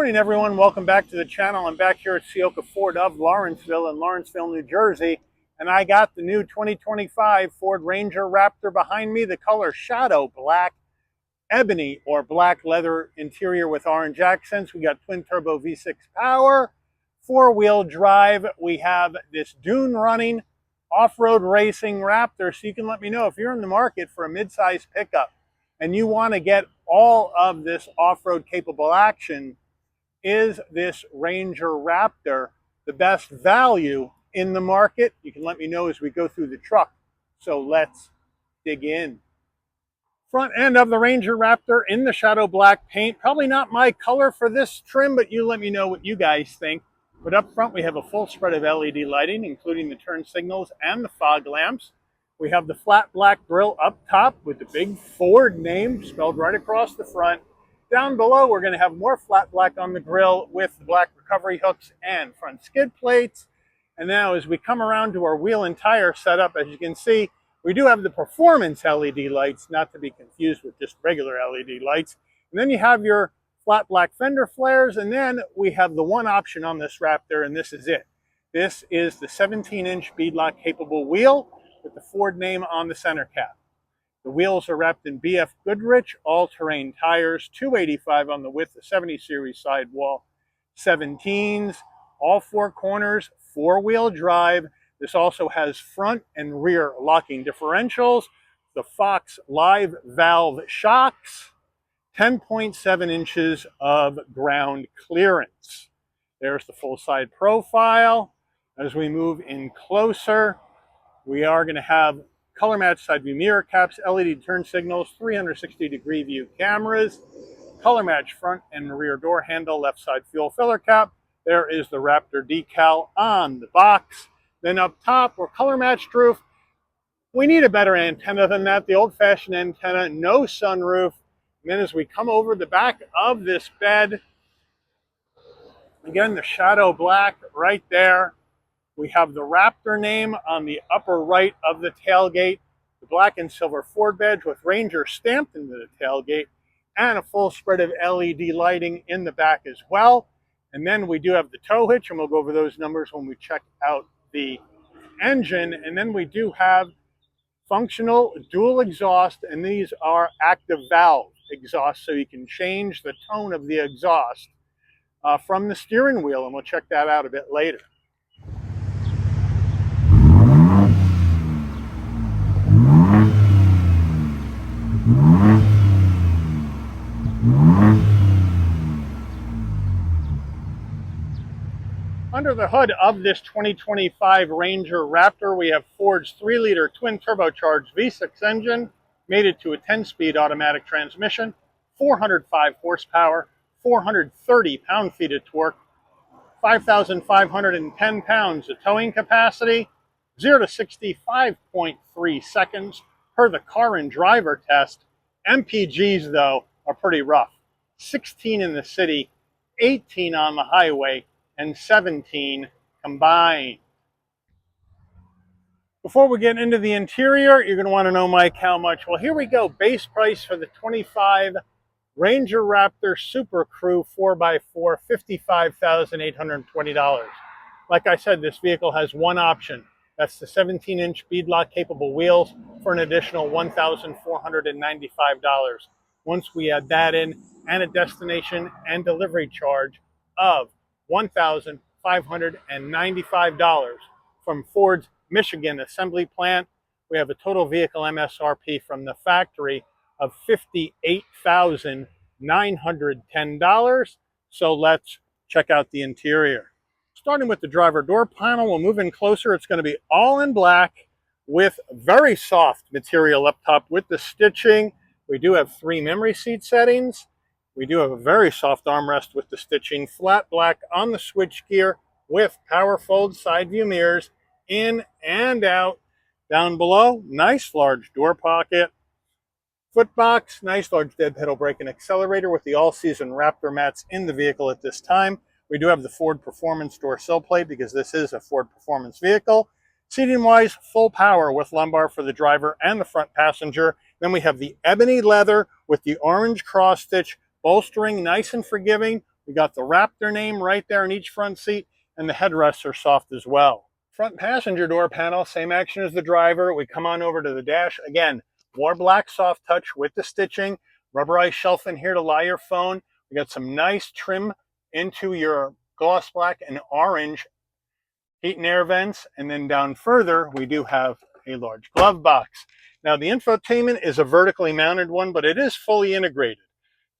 morning, everyone. Welcome back to the channel. I'm back here at Ciocca Ford of Lawrenceville in Lawrenceville, New Jersey. And I got the new 2025 Ford Ranger Raptor behind me. The color Shadow Black, ebony or black leather interior with orange accents. We got twin turbo V6 power, four-wheel drive. We have this dune running off-road racing Raptor. So you can let me know if you're in the market for a mid-size pickup and you want to get all of this off-road capable action. Is this Ranger Raptor the best value in the market? You can let me know as we go through the truck. So let's dig in. Front end of the Ranger Raptor in the Shadow Black paint. Probably not my color for this trim, but you let me know what you guys think. But up front we have a full spread of LED lighting, including the turn signals and the fog lamps. We have the flat black grille up top with the big Ford name spelled right across the front. Down below, we're going to have more flat black on the grille with the black recovery hooks and front skid plates. And now as we come around to our wheel and tire setup, as you can see, we do have the performance LED lights, not to be confused with just regular LED lights. And then you have your flat black fender flares, and then we have the one option on this Raptor, and this is it. This is the 17-inch beadlock capable wheel with the Ford name on the center cap. The wheels are wrapped in BF Goodrich all-terrain tires, 285 on the width, the 70 series sidewall, 17s, all four corners, four-wheel drive. This also has front and rear locking differentials, the Fox live valve shocks, 10.7 inches of ground clearance. There's the full side profile. As we move in closer, we are going to have color match side view mirror caps, LED turn signals, 360-degree view cameras, color match front and rear door handle, left side fuel filler cap. There is the Raptor decal on the box. Then up top, we're color matched roof. We need a better antenna than that, the old-fashioned antenna, no sunroof. And then as we come over the back of this bed, again, the Shadow Black right there. We have the Raptor name on the upper right of the tailgate, the black and silver Ford badge with Ranger stamped into the tailgate, and a full spread of LED lighting in the back as well. And then we do have the tow hitch, and we'll go over those numbers when we check out the engine. And then we do have functional dual exhaust, and these are active valve exhaust, so you can change the tone of the exhaust from the steering wheel, and we'll check that out a bit later. Under the hood of this 2025 Ranger Raptor, we have Ford's 3-liter twin turbocharged V6 engine, mated to a 10-speed automatic transmission, 405 horsepower, 430 pound-feet of torque, 5,510 pounds of towing capacity, 0 to 65.3 seconds per the car and driver test. MPGs, though, are pretty rough. 16 in the city, 18 on the highway, and 17 combined. Before we get into the interior, you're going to want to know, Mike, how much? Well, here we go. Base price for the 25 Ranger Raptor Super Crew 4x4, $55,820. Like I said, this vehicle has one option. That's the 17-inch beadlock capable wheels for an additional $1,495. Once we add that in, and a destination and delivery charge of $1,595 from Ford's Michigan assembly plant, we have a total vehicle MSRP from the factory of $58,910. So let's check out the interior. Starting with the driver door panel, we'll move in closer. It's going to be all in black with very soft material up top with the stitching. We do have 3 memory seat settings. We do have a very soft armrest with the stitching, flat black on the switchgear with power fold side view mirrors in and out. Down below, nice large door pocket. Footbox, nice large dead pedal brake and accelerator with the all-season Raptor mats in the vehicle at this time. We do have the Ford Performance door sill plate because this is a Ford Performance vehicle. Seating-wise, full power with lumbar for the driver and the front passenger. Then we have the ebony leather with the orange cross-stitch bolstering, nice and forgiving. We got the Raptor name right there in each front seat, and the headrests are soft as well. Front passenger door panel, same action as the driver. We come on over to the dash. Again, more black soft touch with the stitching. Rubberized shelf in here to lie your phone. We got some nice trim into your gloss black and orange heat and air vents. And then down further, we do have a large glove box. Now, the infotainment is a vertically mounted one, but it is fully integrated.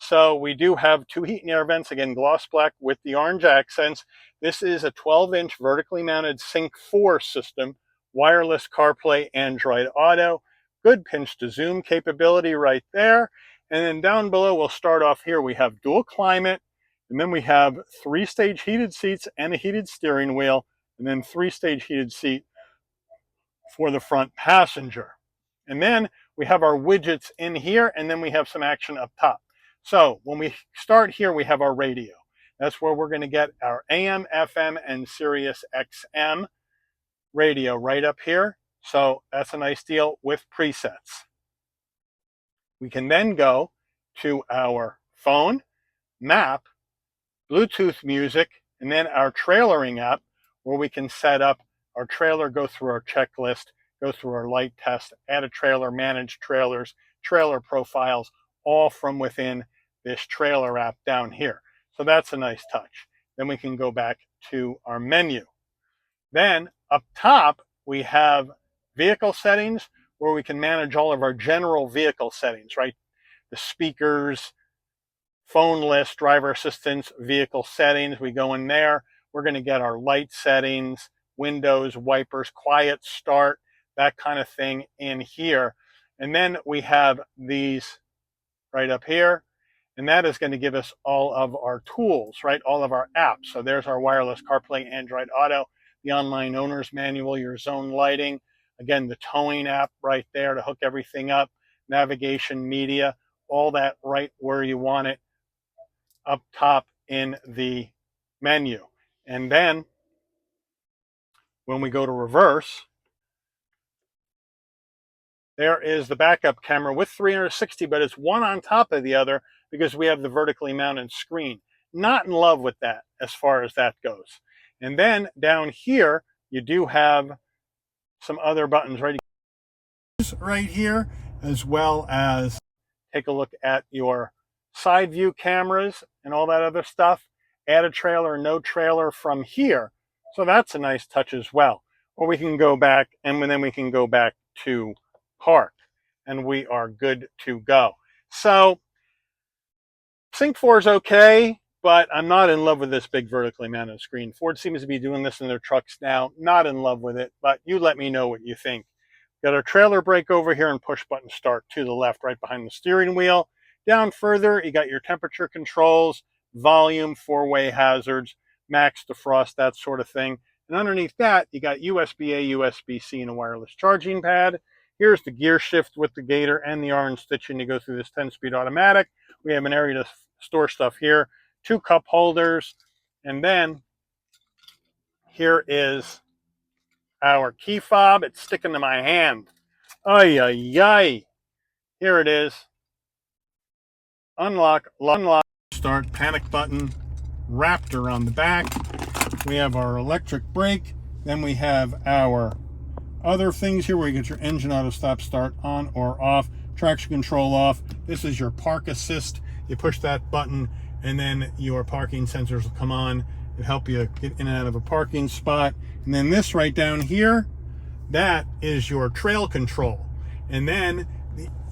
So we do have two heat and air vents, again, gloss black with the orange accents. This is a 12-inch vertically mounted Sync 4 system, wireless CarPlay, Android Auto, good pinch to zoom capability right there. And then down below, we'll start off here. We have dual climate, and then we have 3-stage heated seats and a heated steering wheel, and then 3-stage heated seat for the front passenger. And then we have our widgets in here, and then we have some action up top. So when we start here, we have our radio. That's where we're going to get our AM, FM, and Sirius XM radio right up here. So that's a nice deal with presets. We can then go to our phone, map, Bluetooth music, and then our trailering app, where we can set up our trailer, go through our checklist, go through our light test, add a trailer, manage trailers, trailer profiles, all from within this trailer app down here. So that's a nice touch. Then we can go back to our menu. Then up top, we have vehicle settings, where we can manage all of our general vehicle settings, right? The speakers, phone list, driver assistance, vehicle settings. We go in there. We're going to get our light settings, windows, wipers, quiet start, that kind of thing in here. And then we have these right up here. And that is going to give us all of our tools, right? All of our apps. So there's our wireless CarPlay, Android Auto, the online owner's manual, your zone lighting. Again, the towing app right there to hook everything up, navigation, media, all that right where you want it up top in the menu. And then when we go to reverse, there is the backup camera with 360, but it's one on top of the other because we have the vertically mounted screen. Not in love with that as far as that goes. And then down here, you do have some other buttons right here, as well as take a look at your side view cameras and all that other stuff. Add a trailer, no trailer from here. So that's a nice touch as well. Or we can go back, and then we can go back to park, and we are good to go. So Sync 4 is okay, but I'm not in love with this big vertically mounted screen. Ford seems to be doing this in their trucks now. Not in love with it, but you let me know what you think. Got our trailer brake over here and push button start to the left, right behind the steering wheel. Down further, you got your temperature controls, volume, four-way hazards, max defrost, that sort of thing. And underneath that, you got USB-A, USB-C, and a wireless charging pad. Here's the gear shift with the gator and the orange stitching to go through this 10-speed automatic. We have an area to store stuff here, 2 cup holders, and then here is our key fob. It's sticking to my hand. Ay, ay, ay. Here it is. Unlock, start, panic button, Raptor on the back. We have our electric brake. Then we have our other things here where you get your engine auto stop start on or off, traction control off. This is your park assist. You push that button and then your parking sensors will come on and help you get in and out of a parking spot. And then this right down here, that is your trail control. And then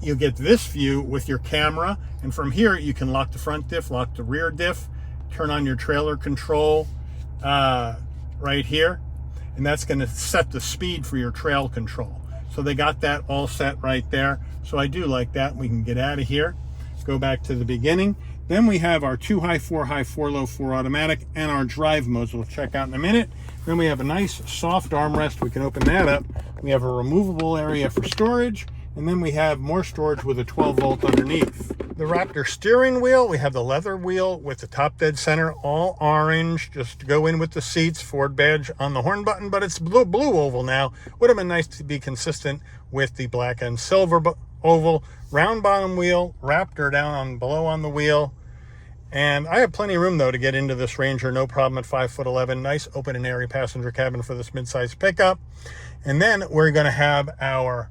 you get this view with your camera, and from here you can lock the front diff, lock the rear diff, turn on your trailer control right here, and that's going to set the speed for your trail control. So they got that all set right there. So I do like that. We can get out of here, go back to the beginning. Then we have our 2 high, 4 high, 4 low, 4 automatic, and our drive modes we'll check out in a minute. Then we have a nice soft armrest. We can open that up. We have a removable area for storage, and then we have more storage with a 12 volt underneath. The Raptor steering wheel, we have the leather wheel with the top dead center, all orange, just to go in with the seats, Ford badge on the horn button, but it's blue oval now. Would have been nice to be consistent with the black and silver oval. Round bottom wheel, Raptor down on below on the wheel, And I have plenty of room though to get into this Ranger, no problem at 5'11". Nice open and airy passenger cabin for this midsize pickup. And then we're going to have our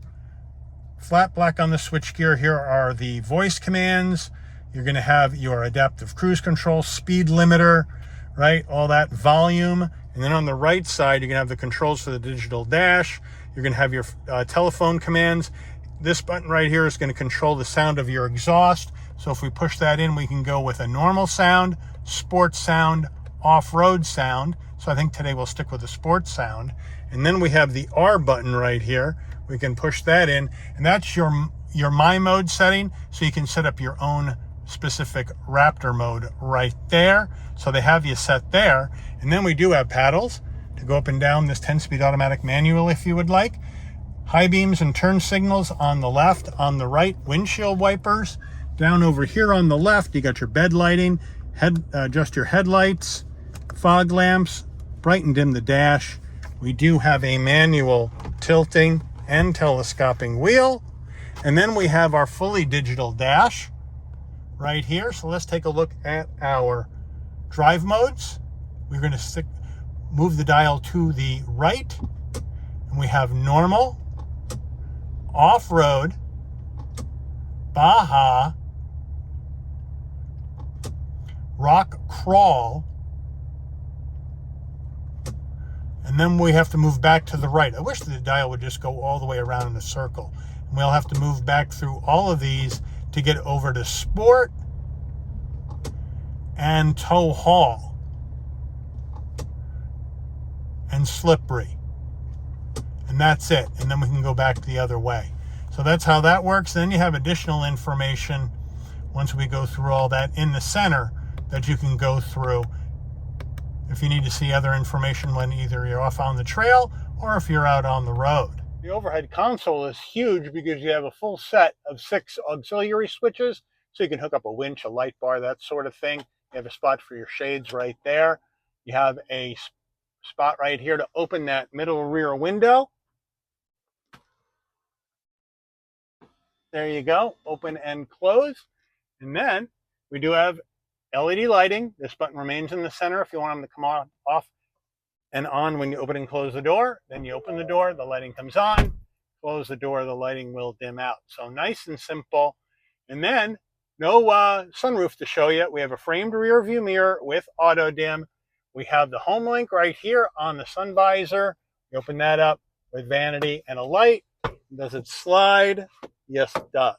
flat black on the switchgear. Here are the voice commands. You're going to have your adaptive cruise control, speed limiter, right? All that, volume. And then on the right side, you're going to have the controls for the digital dash. You're going to have your telephone commands. This button right here is going to control the sound of your exhaust. So if we push that in, we can go with a normal sound, sports sound, off-road sound. So I think today we'll stick with the sports sound. And then we have the R button right here. We can push that in, and that's your My Mode setting. So you can set up your own specific Raptor mode right there. So they have you set there. And then we do have paddles to go up and down this 10-speed automatic manual if you would like. High beams and turn signals on the left, on the right, windshield wipers. Down over here on the left, you got your bed lighting, adjust your headlights, fog lamps, bright and dim the dash. We do have a manual tilting and telescoping wheel. And then we have our fully digital dash right here. So let's take a look at our drive modes. We're going to move the dial to the right, and we have normal, off-road, Baja, rock crawl, and then we have to move back to the right. I wish the dial would just go all the way around in a circle. And we'll have to move back through all of these to get over to sport and tow haul and slippery. And that's it. And then we can go back the other way. So that's how that works. Then you have additional information once we go through all that in the center that you can go through if you need to see other information when either you're off on the trail or if you're out on the road. The overhead console is huge because you have a full set of 6 auxiliary switches. So you can hook up a winch, a light bar, that sort of thing. You have a spot for your shades right there. You have a spot right here to open that middle rear window. There you go, open and close. And then we do have LED lighting. This button remains in the center if you want them to come on, off and on when you open and close the door. Then you open the door, the lighting comes on. Close the door, the lighting will dim out. So nice and simple. And then no sunroof to show you. We have a framed rear view mirror with auto dim. We have the home link right here on the sun visor. You open that up with vanity and a light. Does it slide? Yes, it does.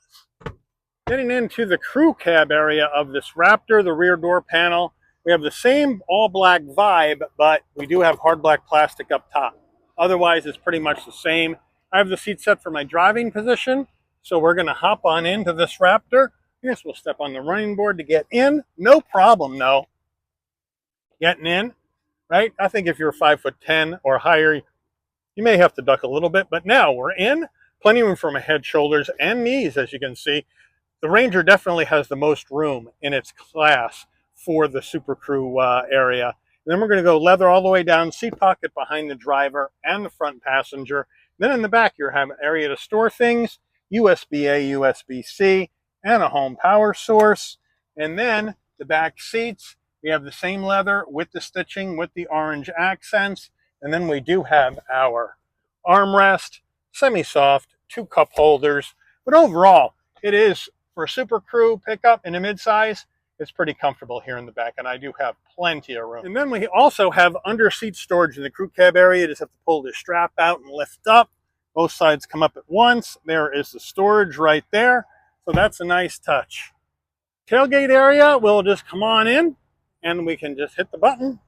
Getting into the crew cab area of this Raptor, the rear door panel, we have the same all black vibe, but we do have hard black plastic up top. Otherwise, it's pretty much the same. I have the seat set for my driving position, so we're going to hop on into this Raptor. I guess we'll step on the running board to get in. No problem, though. Getting in, right? I think if you're 5'10" or higher, you may have to duck a little bit, but now we're in. Plenty of room for my head, shoulders, and knees, as you can see. The Ranger definitely has the most room in its class for the Super Crew area. And then we're going to go leather all the way down, seat pocket behind the driver and the front passenger. Then in the back, you have an area to store things, USB-A, USB-C, and a home power source. And then the back seats, we have the same leather with the stitching, with the orange accents. And then we do have our armrest, semi-soft, 2 cup holders. But overall, it is, for a Super Crew pickup in a midsize, it's pretty comfortable here in the back, and I do have plenty of room. And then we also have under-seat storage in the crew cab area. You just have to pull this strap out and lift up. Both sides come up at once. There is the storage right there, so that's a nice touch. Tailgate area, we'll just come on in, and we can just hit the button,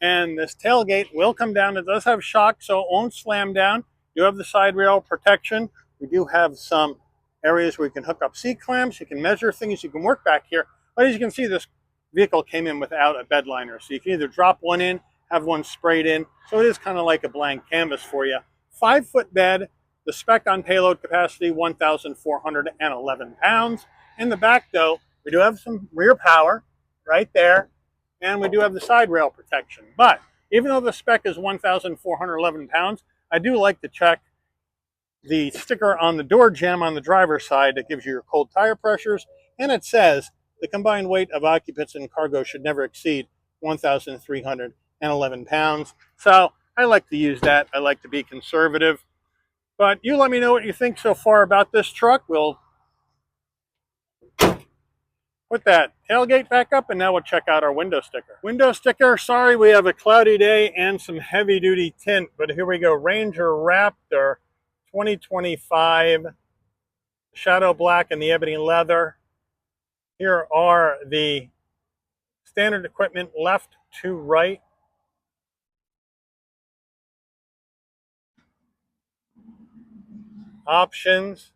and this tailgate will come down. It does have shock, so it won't slam down. You have the side rail protection. We do have some areas where you can hook up seat clamps, you can measure things, you can work back here. But as you can see, this vehicle came in without a bed liner. So you can either drop one in, have one sprayed in. So it is kind of like a blank canvas for you. 5-foot bed, the spec on payload capacity, 1,411 pounds. In the back though, we do have some rear power right there. And we do have the side rail protection. But even though the spec is 1,411 pounds, I do like to check the sticker on the door jamb on the driver's side that gives you your cold tire pressures, and it says The combined weight of occupants and cargo should never exceed 1,311 pounds. So I like to use that. I like to be conservative. But you let me know what you think so far about this truck. We'll put that tailgate back up, and now we'll check out our window sticker. Window sticker, sorry, we have a cloudy day and some heavy duty tint, but here we go. Ranger Raptor 2025, shadow black and the ebony leather. Here are the standard equipment left to right. Options,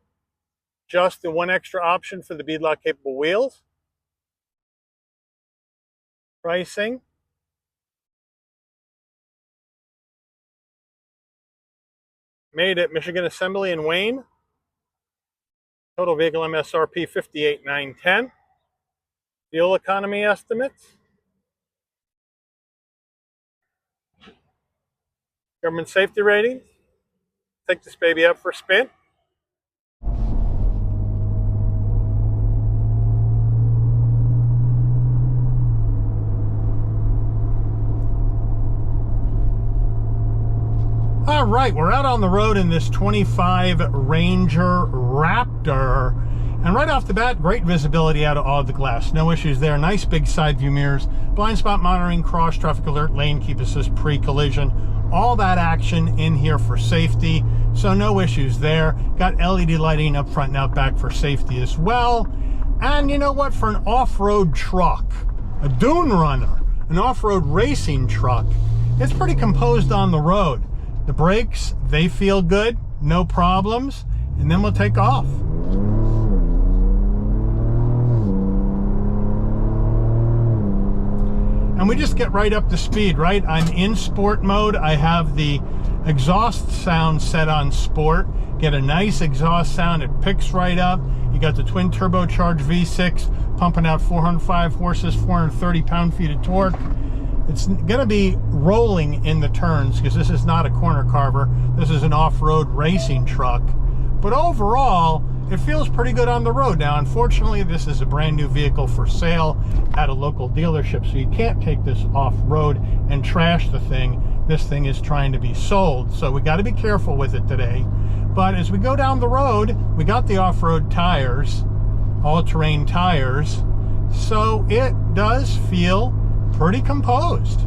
just the one extra option for the beadlock capable wheels. Pricing. Made at Michigan Assembly in Wayne. Total vehicle MSRP $58,910. Fuel economy estimates. Government safety ratings. Take this baby up for a spin. All right, we're out on the road in this 25 Ranger Raptor. And right off the bat, great visibility out of all the glass. No issues there. Nice big side view mirrors, blind spot monitoring, cross traffic alert, lane keep assist, pre-collision. All that action in here for safety. So no issues there. Got LED lighting up front and out back for safety as well. And you know what? For an off-road truck, a dune runner, an off-road racing truck, it's pretty composed on the road. The brakes, they feel good, no problems, and then we'll take off. And we just get right up to speed, right? I'm in sport mode. I have the exhaust sound set on sport. Get a nice exhaust sound. It picks right up. You got the twin turbocharged V6 pumping out 405 horses, 430 pound-feet of torque. It's going to be rolling in the turns because this is not a corner carver. This is an off-road racing truck. But overall, it feels pretty good on the road. Now, unfortunately, this is a brand new vehicle for sale at a local dealership, so you can't take this off-road and trash the thing. This thing is trying to be sold, so we got to be careful with it today. But as we go down the road, we got the off-road tires, all-terrain tires, so it does feel pretty composed.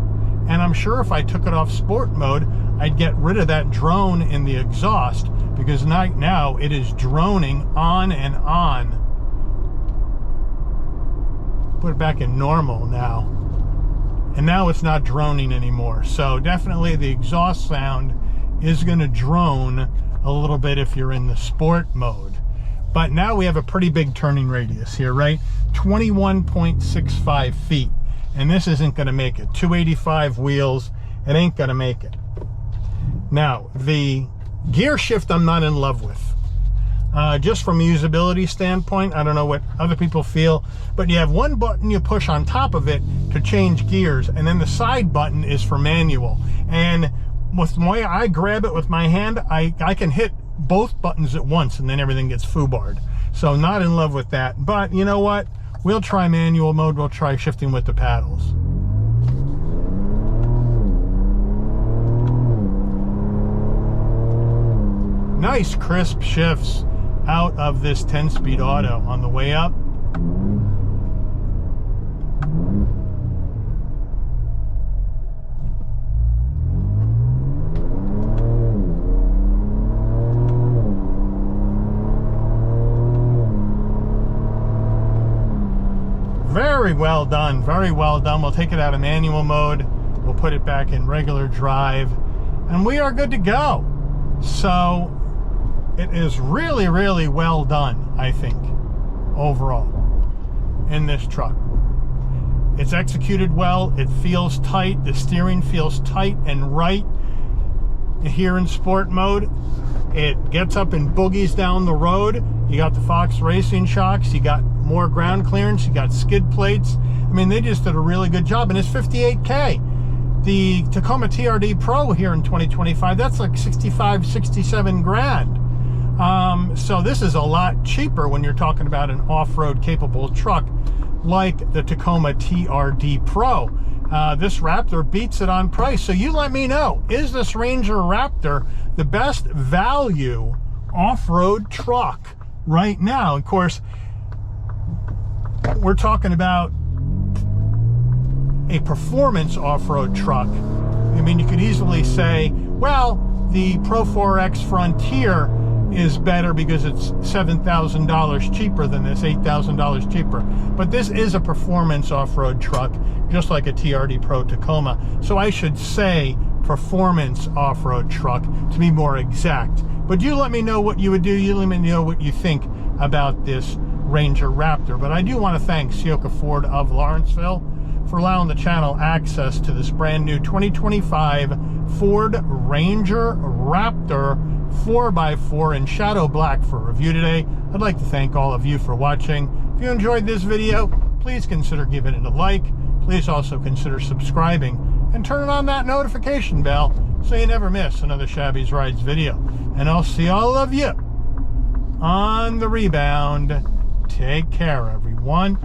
And I'm sure if I took it off sport mode, I'd get rid of that drone in the exhaust, because right now it is droning on and on. Put it back in normal now, and now it's not droning anymore. So definitely the exhaust sound is going to drone a little bit if you're in the sport mode. But now we have a pretty big turning radius here, right? 21.65 feet. And this isn't going to make it. 285 wheels, it ain't going to make it. Now, the gear shift I'm not in love with. Just from a usability standpoint, I don't know what other people feel, but you have one button you push on top of it to change gears, and then the side button is for manual. And with the way I grab it with my hand, I can hit both buttons at once, and then everything gets foobarred. So not in love with that. But you know what? We'll try manual mode. We'll try shifting with the paddles. Nice crisp shifts out of this 10-speed auto on the way up. Very well done, very well done. We'll take it out of manual mode. We'll put it back in regular drive, and we are good to go. So it is really, really well done, I think, overall, in this truck. It's executed well. It feels tight. The steering feels tight and right here in sport mode. It gets up and boogies down the road. You got the Fox Racing shocks. You got more ground clearance. You got skid plates. I mean, they just did a really good job, and it's $58K. The Tacoma TRD Pro here in 2025, that's like 65, 67 grand. So this is a lot cheaper when you're talking about an off-road capable truck. like the Tacoma TRD Pro. This Raptor beats it on price. So you let me know, is this Ranger Raptor the best value off-road truck right now? Of course, we're talking about a performance off-road truck. I mean, you could easily say, well, the Pro 4X Frontier is better because it's $7,000 cheaper than this, $8,000 cheaper. But this is a performance off-road truck, just like a TRD Pro Tacoma. So I should say performance off-road truck to be more exact. But you let me know what you would do. You let me know what you think about this Ranger Raptor. But I do want to thank Ciocca Ford of Lawrenceville for allowing the channel access to this brand new 2025 Ford Ranger Raptor 4x4 in shadow black for review today. I'd like to thank all of you for watching. If you enjoyed this video, please consider giving it a like. Please also consider subscribing and turning on that notification bell so you never miss another Shabby's Rides video. And I'll see all of you on the rebound. Take care, everyone.